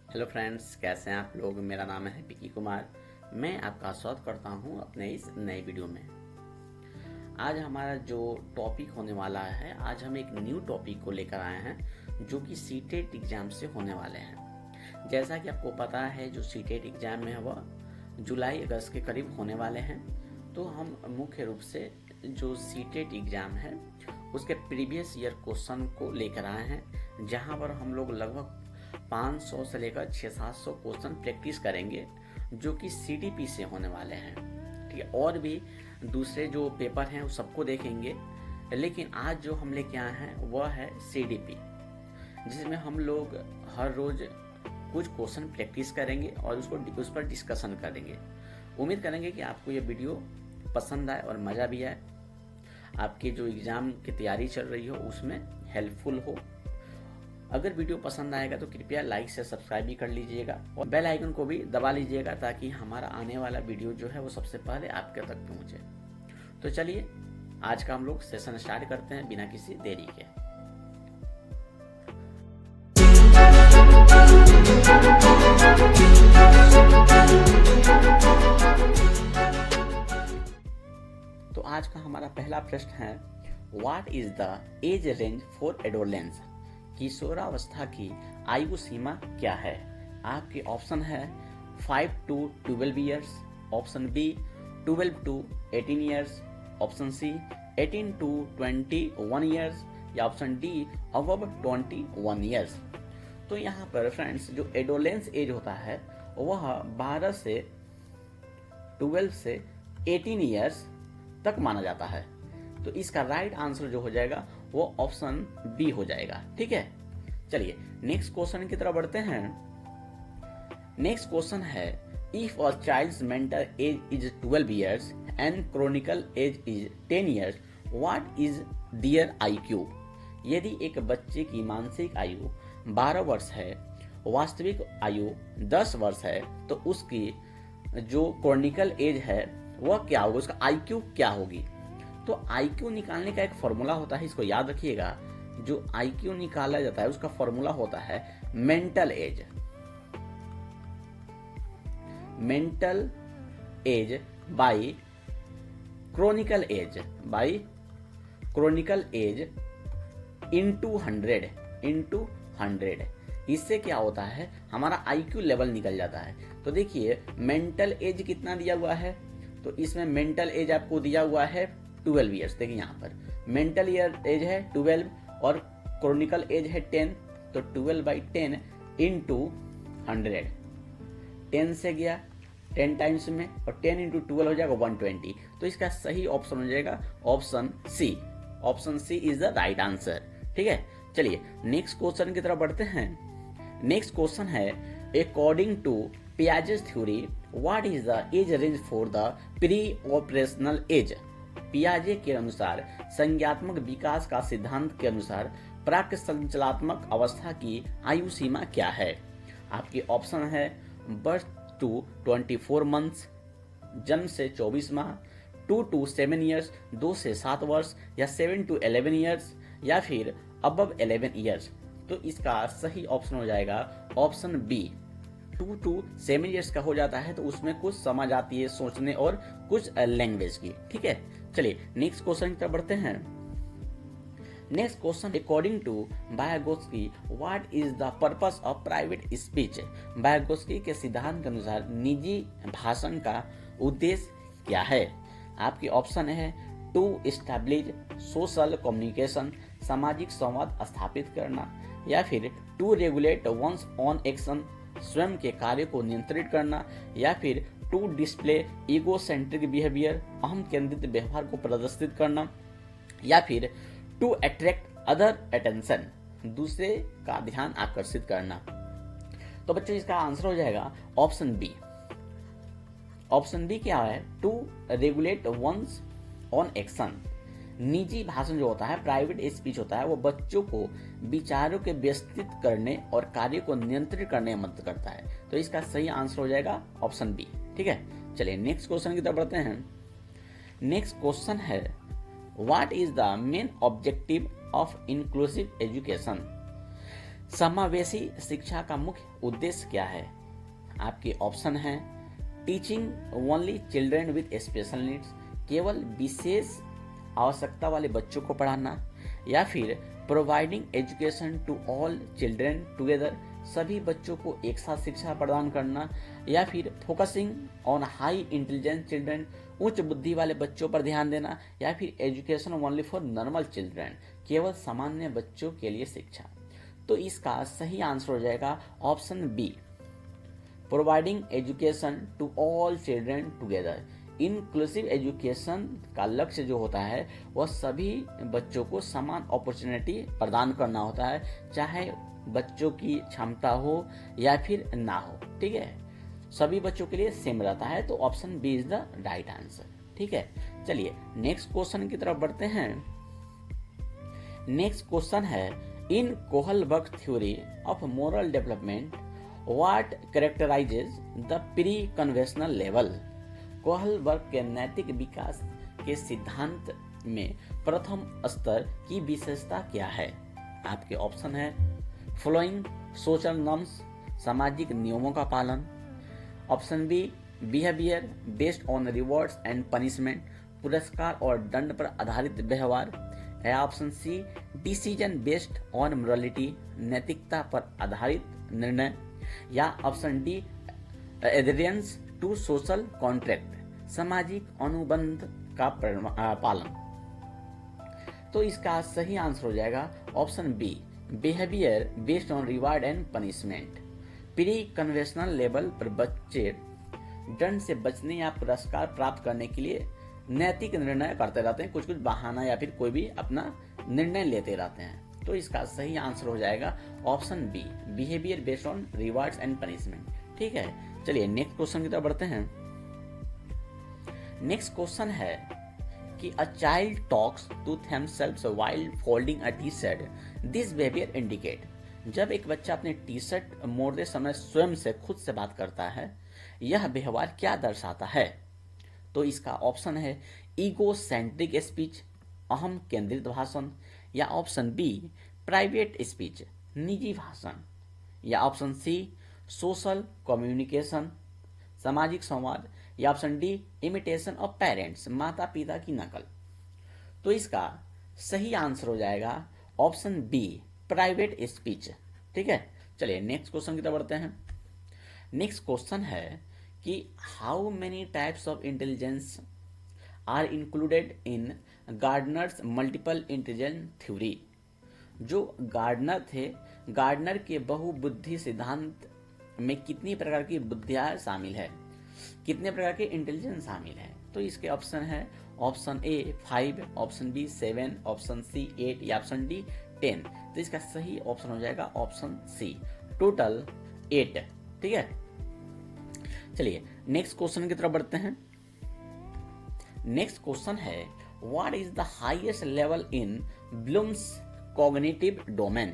Hello friends, कैसे हैं आप लोग। मेरा नाम है पिकी कुमार। मैं आपका स्वागत करता हूं अपने इस नए वीडियो में। आज हमारा जो टॉपिक होने वाला है, आज हम एक न्यू टॉपिक को लेकर आए हैं जो कि सीटेट एग्जाम से होने वाले हैं। जैसा कि आपको पता है, जो सीटेट एग्जाम में है वह जुलाई अगस्त के करीब होने वाले हैं। तो हम मुख्य रूप से जो सीटेट एग्जाम है उसके प्रीवियस ईयर क्वेश्चन को लेकर आए हैं, जहां पर हम लोग लगभग 500 से लेकर 600-700 क्वेश्चन प्रैक्टिस करेंगे जो कि सीडीपी से होने वाले हैं। ठीक है, और भी दूसरे जो पेपर हैं उस सबको देखेंगे, लेकिन आज जो हम लेके आए हैं वह है सीडीपी, जिसमें हम लोग हर रोज कुछ क्वेश्चन प्रैक्टिस करेंगे और उस पर डिस्कशन करेंगे। उम्मीद करेंगे कि आपको ये वीडियो पसंद आए और मज़ा भी आए, आपकी जो एग्ज़ाम की तैयारी चल रही हो उसमें हेल्पफुल हो। अगर वीडियो पसंद आएगा तो कृपया लाइक से सब्सक्राइब भी कर लीजिएगा और बेल आइकन को भी दबा लीजिएगा, ताकि हमारा आने वाला वीडियो जो है वो सबसे पहले आपके तक पहुंचे। तो चलिए आज का हम लोग सेशन स्टार्ट करते हैं बिना किसी देरी के। तो आज का हमारा पहला प्रश्न है, what is the age range for adolescence? किशोरावस्था की आयु सीमा क्या है? आपके ऑप्शन है 5 to 12 years, option B 12 to 18 years, option C 18 to 21 years, या ऑप्शन डी अबव 21 ईयर्स। तो यहाँ पर फ्रेंड्स, जो एडोलेंस एज होता है वह 12 से 12 से 18 ईयर्स तक माना जाता है। तो इसका राइट आंसर जो हो जाएगा वो ऑप्शन बी हो जाएगा। ठीक है, चलिए नेक्स्ट क्वेश्चन की तरफ बढ़ते हैं। नेक्स्ट क्वेश्चन है, if a child's mental age is 12 years and chronicle age is 10 years, what is their IQ? यदि एक बच्चे की मानसिक आयु 12 वर्ष है, वास्तविक आयु 10 वर्ष है, तो उसकी जो क्रोनिकल एज है वह क्या होगा, उसका IQ क्या होगी? तो IQ निकालने का एक फॉर्मूला होता है, इसको याद रखिएगा। जो IQ निकाला जाता है उसका फॉर्मूला होता है mental age. Mental age by chronicle age, by chronicle age into 100। इससे क्या होता है, हमारा IQ लेवल निकल जाता है। तो देखिए मेंटल एज कितना दिया हुआ है, तो इसमें मेंटल एज आपको दिया हुआ है 12 ईयर्स। देखिए यहाँ पर मेंटल एज है 12 और क्रोनिकल एज है 10, तो 12/10 इंटू 100, 10 से गया 10 टाइम्स में, और 10 इंटू 12 हो जाएगा 120। तो इसका सही ऑप्शन हो जाएगा option C. Option C is the right answer. ठीक है, चलिए नेक्स्ट क्वेश्चन की तरफ बढ़ते हैं। नेक्स्ट क्वेश्चन है, according to Piaget's theory, what is the age range for the pre operational age? पियाजे के अनुसार, संज्ञात्मक विकास का सिद्धांत के अनुसार प्राक संचलात्मक अवस्था की आयु सीमा क्या है? आपके ऑप्शन है बर्थ टू 24 मंथ्स, जन्म से 24 माह, 2 to 7 ईयर्स, 2 से 7 वर्ष, या 7 to 11 ईयर्स, या फिर अबव 11 ईयर्स। तो इसका सही ऑप्शन हो जाएगा ऑप्शन बी, 2 to 7 ईयर्स का हो जाता है। तो उसमें कुछ समझ आती है सोचने और कुछ लैंग्वेज की। ठीक है, चलिए नेक्स्ट क्वेश्चन की तरफ बढ़ते हैं। Next question, according to Vygotsky, what is the purpose of private speech? Vygotsky के सिद्धांत के अनुसार निजी भाषण का उद्देश्य क्या है? आपके ऑप्शन है टू एस्टैब्लिश सोशल कम्युनिकेशन, सामाजिक संवाद स्थापित करना, या फिर to regulate one's on action, स्वयं के कार्य को नियंत्रित करना, या फिर टू डिस्प्ले ईगोसेंट्रिक बिहेवियर, अहम केंद्रित व्यवहार को प्रदर्शित करना, या फिर टू अट्रैक्ट अदर अटेंशन, दूसरे का ध्यान आकर्षित करना। तो बच्चों इसका आंसर हो जाएगा ऑप्शन बी। ऑप्शन बी क्या है, to regulate one's on action. निजी भाषण जो होता है, प्राइवेट स्पीच होता है, वो बच्चों को विचारों के व्यवस्थित करने और कार्य को नियंत्रित करने में मदद करता है। तो इसका सही आंसर हो जाएगा ऑप्शन बी। ठीक है, चलिए नेक्स्ट क्वेश्चन की तरफ बढ़ते हैं। नेक्स्ट क्वेश्चन है, what is the main objective of inclusive education? समावेशी शिक्षा का मुख्य उद्देश्य क्या है? आपके ऑप्शन हैं teaching only children with special needs, केवल विशेष आवश्यकता वाले बच्चों को पढ़ाना, या फिर providing education to all children together, सभी बच्चों को एक साथ शिक्षा प्रदान करना, या फिर focusing on high intelligence children, उच्च बुद्धि वाले बच्चों पर ध्यान देना, या फिर education only for normal children, केवल सामान्य बच्चों के लिए शिक्षा। तो इसका सही आंसर हो जाएगा option B, providing education to all children together. Inclusive education का लक्ष्य जो होता है वह सभी बच्चों को समान अपॉर्चुनिटी प्रदान करना होता है, चाहे बच्चों की क्षमता हो या फिर ना हो। ठीक है, सभी बच्चों के लिए सेम रहता है, तो option B is the right answer. ठीक है, चलिए नेक्स्ट क्वेश्चन की तरफ बढ़ते हैं। नेक्स्ट क्वेश्चन है in Kohlberg theory of moral development what characterizes the pre conventional level. Kohlberg के नैतिक विकास के सिद्धांत में प्रथम स्तर की विशेषता क्या है? आपके ऑप्शन है फॉलोइंग सोशल नॉर्म्स, सामाजिक नियमों का पालन, option B behaviour based on rewards and punishment, पुरस्कार और दंड पर आधारित व्यवहार, या option C decision based on morality, नैतिकता पर आधारित निर्णय, या option D adherence to social contract, सामाजिक अनुबंध का पालन। तो इसका सही आंसर हो जाएगा option B behaviour based on reward and punishment. Pre conventional level पर बच्चे दंड से बचने या पुरस्कार प्राप्त करने के लिए नैतिक निर्णय करते रहते हैं, कुछ कुछ बहाना या फिर कोई भी अपना निर्णय लेते रहते हैं। तो इसका सही आंसर हो जाएगा option B behaviour based on rewards and punishment. ठीक है, चलिए नेक्स्ट क्वेश्चन की तरफ बढ़ते हैं। नेक्स्ट क्वेश्चन है कि a child talks to themselves while folding a t-shirt, this behavior indicate। जब एक बच्चा अपने टी शर्ट मोड़ते समय स्वयं से खुद से बात करता है, यह व्यवहार क्या दर्शाता है? तो इसका ऑप्शन है ईगो सेंट्रिक स्पीच, अहम केंद्रित भाषण, या ऑप्शन बी प्राइवेट स्पीच, निजी भाषण, या ऑप्शन सी सोशल कम्युनिकेशन, सामाजिक संवाद, या option D imitation of parents, माता पिता की नकल। तो इसका सही आंसर हो जाएगा ऑप्शन बी प्राइवेट स्पीच। ठीक है, चलिए नेक्स्ट क्वेश्चन की तरफ बढ़ते हैं। नेक्स्ट क्वेश्चन है कि how many types of intelligence are included in Gardner's multiple intelligence theory. जो गार्डनर थे, गार्डनर के बहुबुद्धि सिद्धांत में कितनी प्रकार की बुद्धियां शामिल है, कितने प्रकार के इंटेलिजेंस शामिल है? तो इसके ऑप्शन है option A 5, option B 7, option C 8, या ऑप्शन डी 10। तो इसका सही ऑप्शन हो जाएगा ऑप्शन सी टोटल 8। ठीक है, चलिए नेक्स्ट क्वेश्चन की तरफ बढ़ते हैं। नेक्स्ट क्वेश्चन है what is the highest level in Bloom's cognitive domain.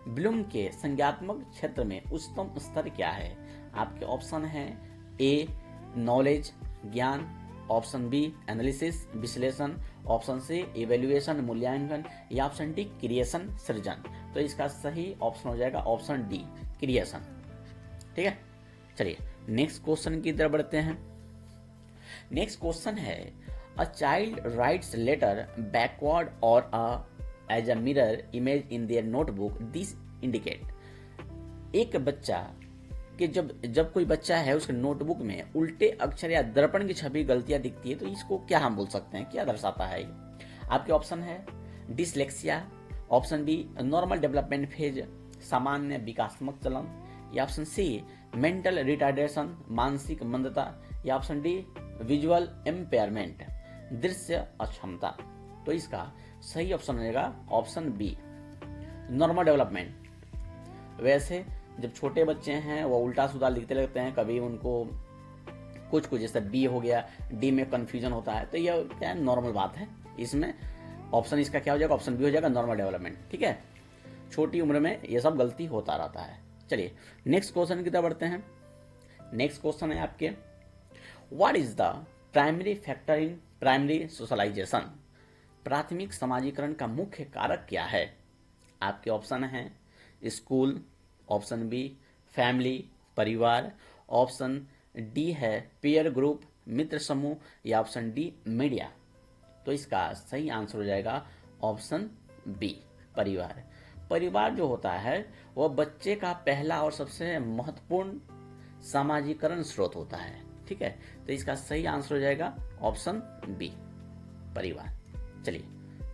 Bloom के संज्ञात्मक क्षेत्र में उच्चतम स्तर क्या है? आपके ऑप्शन है ए नॉलेज ज्ञान, ऑप्शन बी एनालिसिस विश्लेषण, ऑप्शन सी इवेल्युएशन मूल्यांकन, या ऑप्शन डी क्रिएशन सृजन। तो इसका सही ऑप्शन हो जाएगा ऑप्शन डी क्रिएशन। ठीक है, चलिए नेक्स्ट क्वेश्चन की तरफ बढ़ते हैं। नेक्स्ट क्वेश्चन है a child writes letter backward और as a mirror image in their notebook, this indicate. एक बच्चा कि जब कोई बच्चा है उसके नोटबुक में उल्टे अक्षर या दर्पण की छवि गलतियां दिखती है, तो इसको क्या हम बोल सकते हैं, क्या दर्शाता है? आपके ऑप्शन है dyslexia, option B normal development phase, सामान्य विकासात्मक चलन, या ऑप्शन सी मेंटल रिटार्डेशन मानसिक मंदता, या ऑप्शन डी विजुअल एम्पेयरमेंट दृश्य अक्षमता। तो इसका सही ऑप्शन रहेगा ऑप्शन बी नॉर्मल डेवलपमेंट। वैसे जब छोटे बच्चे हैं वो उल्टा सीधा लिखते लगते हैं, कभी उनको कुछ जैसे बी हो गया, डी में कंफ्यूजन होता है, तो यह क्या है नॉर्मल बात है। इसमें ऑप्शन इसका क्या हो जाएगा, ऑप्शन बी हो जाएगा नॉर्मल डेवलपमेंट। ठीक है, छोटी उम्र में ये सब गलती होता रहता है। चलिए नेक्स्ट क्वेश्चन की तरफ बढ़ते हैं। नेक्स्ट क्वेश्चन है आपके what is the primary factor in primary socialisation. प्राथमिक समाजीकरण का मुख्य कारक क्या है? आपके ऑप्शन है स्कूल, ऑप्शन बी फैमिली परिवार, ऑप्शन डी है पीयर ग्रुप मित्र समूह, या ऑप्शन डी मीडिया। तो इसका सही आंसर हो जाएगा ऑप्शन बी परिवार। परिवार जो होता है वह बच्चे का पहला और सबसे महत्वपूर्ण सामाजिकरण स्रोत होता है। ठीक है, तो इसका सही आंसर हो जाएगा ऑप्शन बी परिवार। चलिए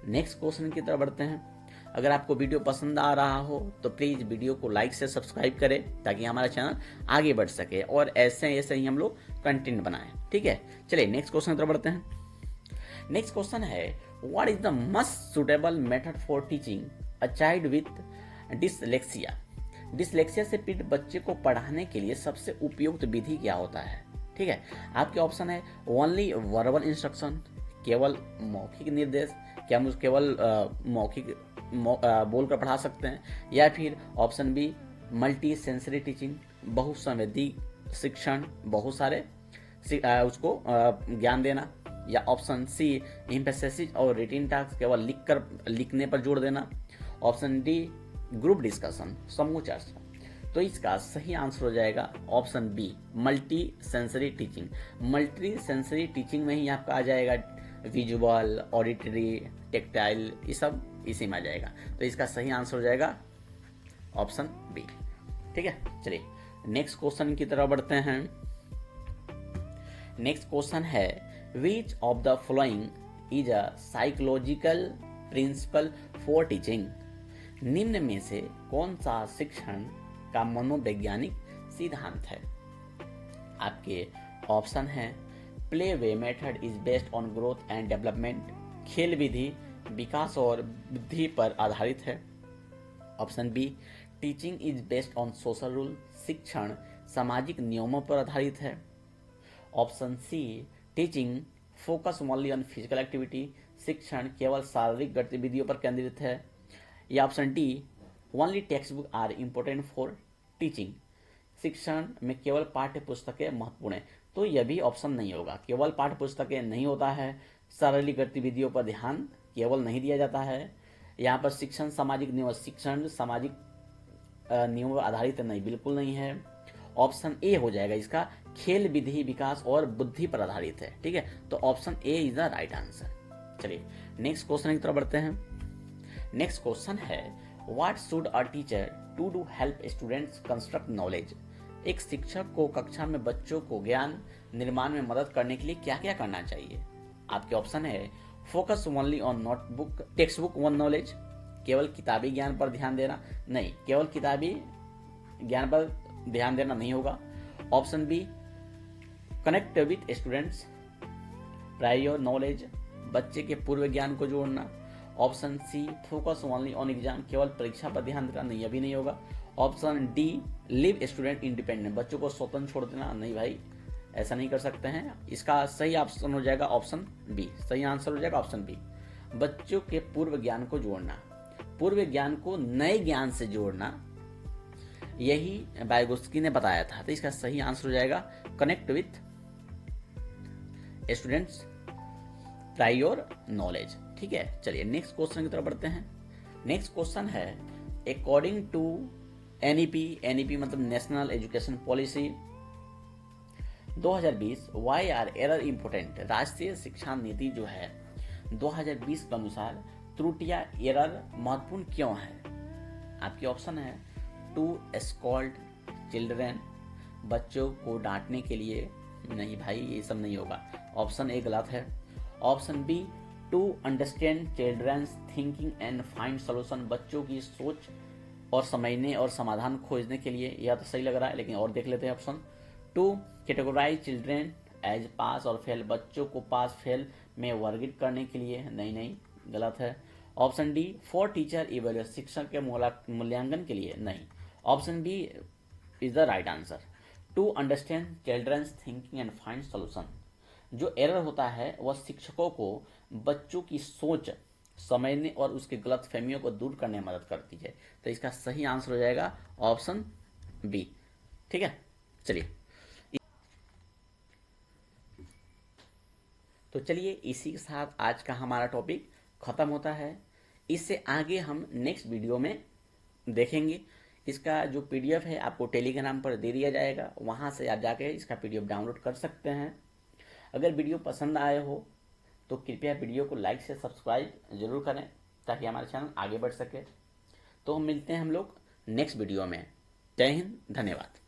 नेक्स्ट क्वेश्चन की तरफ बढ़ते हैं। अगर आपको वीडियो पसंद आ रहा हो तो प्लीज वीडियो को लाइक से सब्सक्राइब करें ताकि हमारा चैनल आगे बढ़ सके और ऐसे ऐसे ही हम लोग कंटेंट बनाएं। ठीक है, चलिए नेक्स्ट क्वेश्चन की तरफ बढ़ते हैं। नेक्स्ट क्वेश्चन है what is the most suitable method for teaching a child with dyslexia. Dyslexia से पीड़ित बच्चे को पढ़ाने के लिए सबसे उपयुक्त विधि क्या होता है। ठीक है, आपके ऑप्शन है ओनली वर्बल इंस्ट्रक्शन, केवल मौखिक निर्देश, क्या हम केवल मौखिक बोलकर पढ़ा सकते हैं, या फिर option B multi sensory teaching, बहुसंवेदी शिक्षण, बहुत सारे उसको ज्ञान देना, या ऑप्शन सी एम्फेसिस और रिटिन टास्क, केवल लिखने पर जोर देना, ऑप्शन डी ग्रुप डिस्कशन समूह चर्चा। तो इसका सही आंसर हो जाएगा option B multi sensory teaching. Multi sensory teaching में ही आपका आ जाएगा विजुअल, ऑडिटरी, टेक्टाइल, ये सब इसी में आ जाएगा। तो इसका सही आंसर हो जाएगा ऑप्शन बी। ठीक है, चलिए नेक्स्ट क्वेश्चन की तरफ बढ़ते हैं। नेक्स्ट क्वेश्चन है which of the following is a psychological principle for teaching. निम्न में से कौन सा शिक्षण का मनोवैज्ञानिक सिद्धांत है। आपके ऑप्शन है play way method is based on growth and development, खेल विधि विकास और बुद्धि पर आधारित है, option B teaching is based on social rule, शिक्षण सामाजिक नियमों पर आधारित है, option C teaching focus only on physical activity, शिक्षण केवल शारीरिक गतिविधियों पर केंद्रित है, या option D only text book are important for teaching, शिक्षण में केवल पाठ्य पुस्तकें महत्वपूर्ण है। तो यह भी ऑप्शन नहीं होगा, केवल पाठ्य पुस्तकें नहीं होता है, शारीरिक गतिविधियों पर ध्यान केवल नहीं दिया जाता है, यहाँ पर शिक्षण सामाजिक नियमों पर आधारित नहीं, बिल्कुल नहीं है। ऑप्शन ए हो जाएगा इसका खेल विधि विकास और बुद्धि पर आधारित है। ठीक है, तो option A is the right answer. चलिए नेक्स्ट क्वेश्चन की तरफ बढ़ते हैं। नेक्स्ट क्वेश्चन है what should a teacher to do help students construct knowledge. एक शिक्षक को कक्षा में बच्चों को ज्ञान निर्माण में मदद करने के लिए क्या क्या करना चाहिए। आपके ऑप्शन है focus only on notebook text book one knowledge, केवल किताबी ज्ञान पर ध्यान देना, नहीं केवल किताबी ज्ञान पर ध्यान देना नहीं होगा, option B connect with students prior knowledge, बच्चे के पूर्व ज्ञान को जोड़ना, option C focus only on exam, केवल परीक्षा पर ध्यान देना, नहीं अभी नहीं होगा, option D leave student independent, बच्चों को स्वतंत्र छोड़ देना, नहीं भाई ऐसा नहीं कर सकते हैं। इसका सही ऑप्शन हो जाएगा ऑप्शन बी, सही आंसर हो जाएगा ऑप्शन बी बच्चों के पूर्व ज्ञान को जोड़ना, पूर्व ज्ञान को नए ज्ञान से जोड़ना, यही वाइगोत्स्की ने बताया था। तो इसका सही आंसर हो जाएगा connect with students prior knowledge. ठीक है, चलिए नेक्स्ट क्वेश्चन की तरफ बढ़ते हैं। नेक्स्ट क्वेश्चन है अकॉर्डिंग टू एनईपी मतलब national education policy 2020 why are error important. राष्ट्रीय शिक्षा नीति जो है 2020 के अनुसार त्रुटियां एरर महत्वपूर्ण क्यों है। आपके ऑप्शन है टू स्कॉल्ड चिल्ड्रेन, बच्चों को डांटने के लिए, नहीं भाई ये सब नहीं होगा, ऑप्शन ए गलत है, option B to understand children's thinking and find solution, बच्चों की सोच और समझने और समाधान खोजने के लिए, यह तो सही लग रहा है लेकिन और देख लेते हैं। Option two categorize children as pass और फेल, बच्चों को पास फेल में वर्गीकृत करने के लिए, नहीं गलत है। Option D for teacher evaluation, शिक्षक के मूल्यांकन के लिए, नहीं, option B is the right answer to understand children's thinking and find solution. जो एरर होता है वह शिक्षकों को बच्चों की सोच समझने और उसके गलत फहमियों को दूर करने में मदद करती है। तो इसका सही आंसर हो जाएगा ऑप्शन बी। ठीक है, चलिए तो चलिए इसी के साथ आज का हमारा टॉपिक खत्म होता है। इससे आगे हम नेक्स्ट वीडियो में देखेंगे। इसका जो पीडीएफ है आपको टेलीग्राम पर दे दिया जाएगा, वहाँ से आप जाके इसका पीडीएफ डाउनलोड कर सकते हैं। अगर वीडियो पसंद आए हो तो कृपया वीडियो को लाइक से सब्सक्राइब जरूर करें ताकि हमारा चैनल आगे बढ़ सके। तो मिलते हैं हम लोग नेक्स्ट वीडियो में। जय हिंद, धन्यवाद।